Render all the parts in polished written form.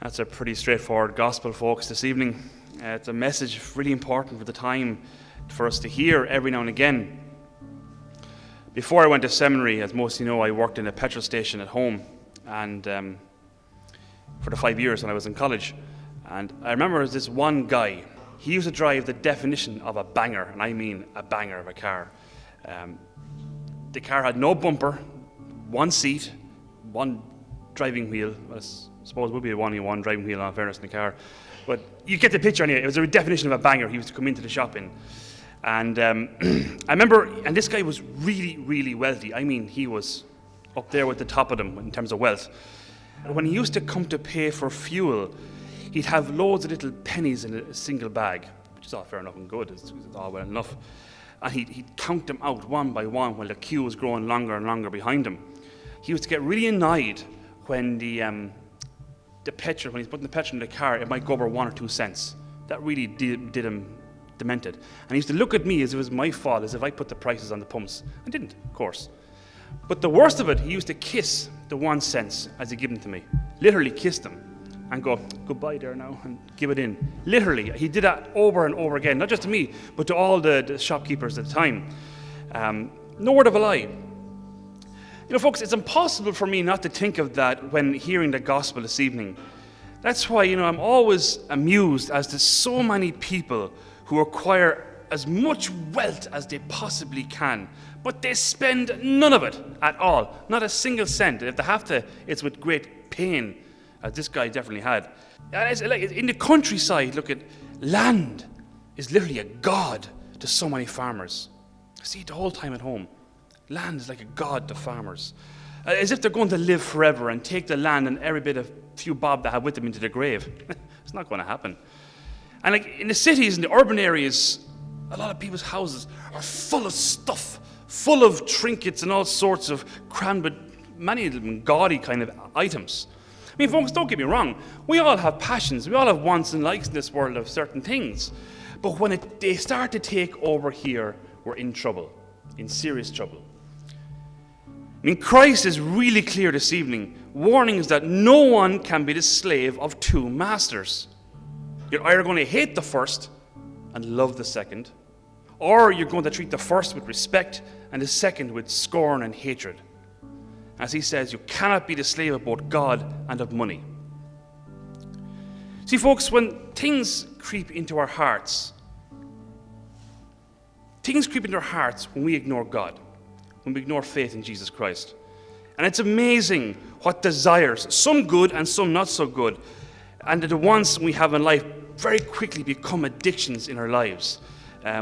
That's a pretty straightforward gospel, folks, this evening. It's a message really important for the time for us to hear every now and again. Before I went to seminary, as most of you know, I worked in a petrol station at home, and for the 5 years when I was in college. And I remember this one guy. He used to drive the definition of a banger, and I mean a banger of a car. The car had no bumper, one seat, one driving wheel. I suppose it would be only one driving wheel, in fairness, in the car. But you get the picture anyway. It was a definition of a banger he used to come into the shop in. And I remember, and this guy was really, really wealthy. I mean, he was up there with the top of them in terms of wealth. And when he used to come to pay for fuel, he'd have loads of little pennies in a single bag, which is all fair enough and good. It's all well enough. And he'd count them out one by one while the queue was growing longer and longer behind him. He used to get really annoyed when the petrol, when he's putting the petrol in the car, it might go over 1 or 2 cents. That really did him demented. And he used to look at me as if it was my fault, as if I put the prices on the pumps. I didn't, of course. But the worst of it, he used to kiss the 1 cent as he gave them to me. Literally kissed them and go, "Goodbye there now," and give it in. Literally, he did that over and over again, not just to me, but to all the shopkeepers at the time. No word of a lie. You know, folks, it's impossible for me not to think of that when hearing the gospel this evening. That's why, I'm always amused as to so many people who acquire as much wealth as they possibly can, but they spend none of it at all, not a single cent. If they have to, it's with great pain, as this guy definitely had. And it's like in the countryside, look at land is literally a god to so many farmers. See, the whole time at home, land is like a god to farmers, as if they're going to live forever and take the land and every bit of few bob they have with them into the grave. It's not going to happen. And like in the cities, in the urban areas, a lot of people's houses are full of stuff, full of trinkets and all sorts of crammed, but many of them gaudy kind of items. I mean, folks, don't get me wrong. We all have passions. We all have wants and likes in this world of certain things. But when they start to take over here, we're in trouble, in serious trouble. I mean, Christ is really clear this evening, warning us that no one can be the slave of two masters. You're either going to hate the first and love the second, or you're going to treat the first with respect and the second with scorn and hatred. As he says, you cannot be the slave of both God and of money. See, folks, when things creep into our hearts when we ignore God, when we ignore faith in Jesus Christ. And it's amazing what desires, some good and some not so good, and the ones we have in life very quickly become addictions in our lives.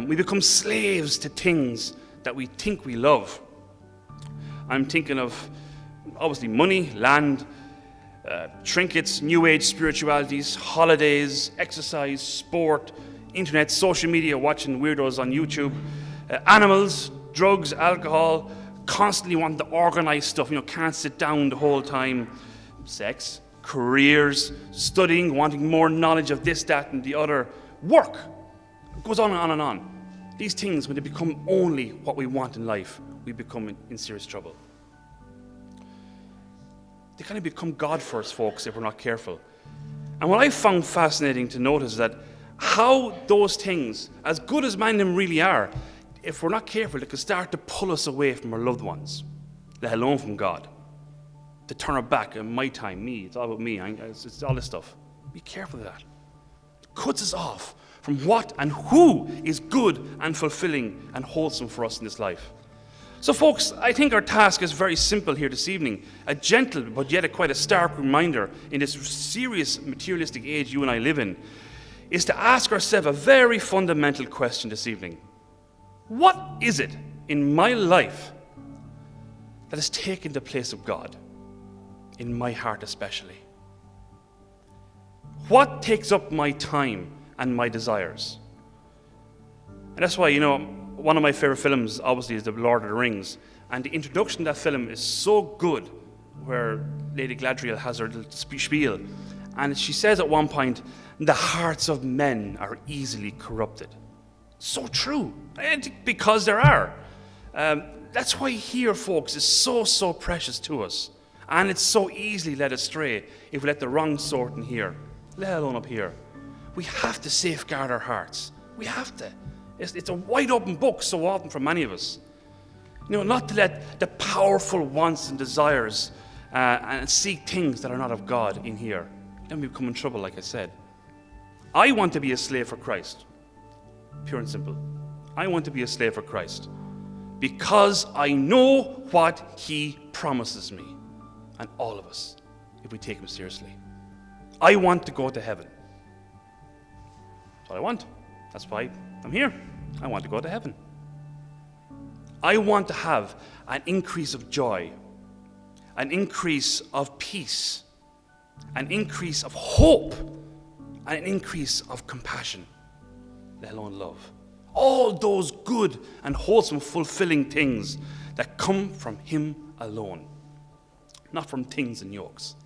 We become slaves to things that we think we love. I'm thinking of, obviously, money, land, trinkets, new age spiritualities, holidays, exercise, sport, internet, social media, watching weirdos on YouTube, animals, drugs, alcohol, constantly wanting to organize stuff, can't sit down the whole time, sex, careers, studying, wanting more knowledge of this, that, and the other, work. It goes on and on and on. These things, when they become only what we want in life, we become in serious trouble. They kind of become God for us, folks, if we're not careful. And what I found fascinating to notice is that how those things, as good as many of them really are, if we're not careful, they can start to pull us away from our loved ones, let alone from God. To turn our back on my time, me, it's all about me, it's all this stuff. Be careful of that. It cuts us off from what and who is good and fulfilling and wholesome for us in this life. So folks, I think our task is very simple here this evening, a gentle but yet quite a stark reminder in this serious materialistic age you and I live in, is to ask ourselves a very fundamental question this evening. What is it in my life that has taken the place of God, in my heart especially? What takes up my time and my desires? And that's why, one of my favorite films, obviously, is The Lord of the Rings. And the introduction to that film is so good, where Lady Galadriel has her little spiel. And she says at one point, the hearts of men are easily corrupted. So true, and because there are. That's why here, folks, is so precious to us. And it's so easily led astray if we let the wrong sort in here, let alone up here. We have to safeguard our hearts. We have to. It's a wide open book so often for many of us. Not to let the powerful wants and desires and seek things that are not of God in here. Then we become in trouble, like I said. I want to be a slave for Christ. Pure and simple. I want to be a slave for Christ because I know what He promises me, and all of us, if we take Him seriously. I want to go to heaven. That's what I want. That's why I'm here. I want to go to heaven. I want to have an increase of joy, an increase of peace, an increase of hope, and an increase of compassion, let alone love. All those good and wholesome, fulfilling things that come from Him alone, not from things and yokes.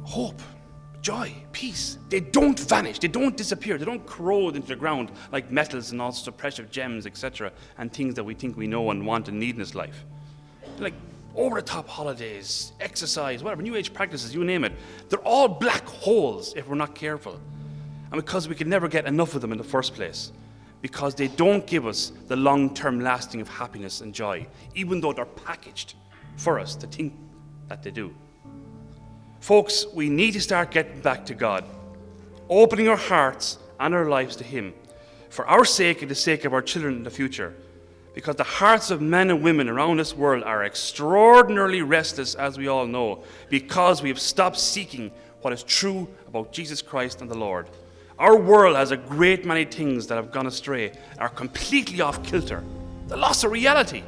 Hope, joy, peace, they don't vanish, they don't disappear, they don't corrode into the ground like metals and all sorts of precious gems, etc., and things that we think we know and want and need in this life. They're like over-the-top holidays, exercise, whatever, New Age practices, you name it. They're all black holes if we're not careful. And because we can never get enough of them in the first place. Because they don't give us the long-term lasting of happiness and joy, even though they're packaged for us to think that they do. Folks, we need to start getting back to God, opening our hearts and our lives to Him, for our sake and the sake of our children in the future. Because the hearts of men and women around this world are extraordinarily restless, as we all know, because we have stopped seeking what is true about Jesus Christ and the Lord. Our world has a great many things that have gone astray, are completely off kilter. The loss of reality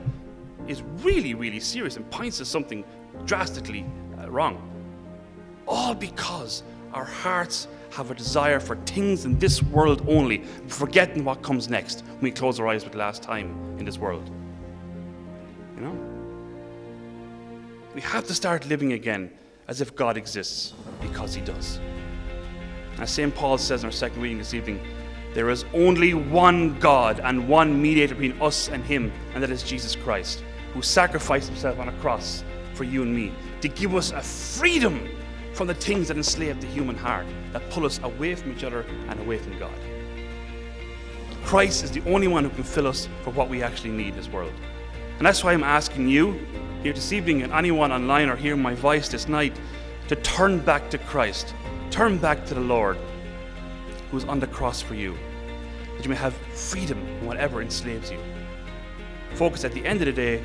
is really, really serious and points to something drastically wrong. All because our hearts have a desire for things in this world only, forgetting what comes next when we close our eyes for the last time in this world. We have to start living again as if God exists, because He does. As St. Paul says in our second reading this evening, there is only one God and one mediator between us and Him, and that is Jesus Christ, who sacrificed Himself on a cross for you and me, to give us a freedom from the things that enslave the human heart, that pull us away from each other and away from God. Christ is the only one who can fill us for what we actually need in this world. And that's why I'm asking you here this evening, and anyone online or hearing my voice this night, to turn back to Christ. Turn back to the Lord who is on the cross for you, that you may have freedom from whatever enslaves you. Folks, at the end of the day,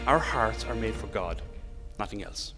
our hearts are made for God, nothing else.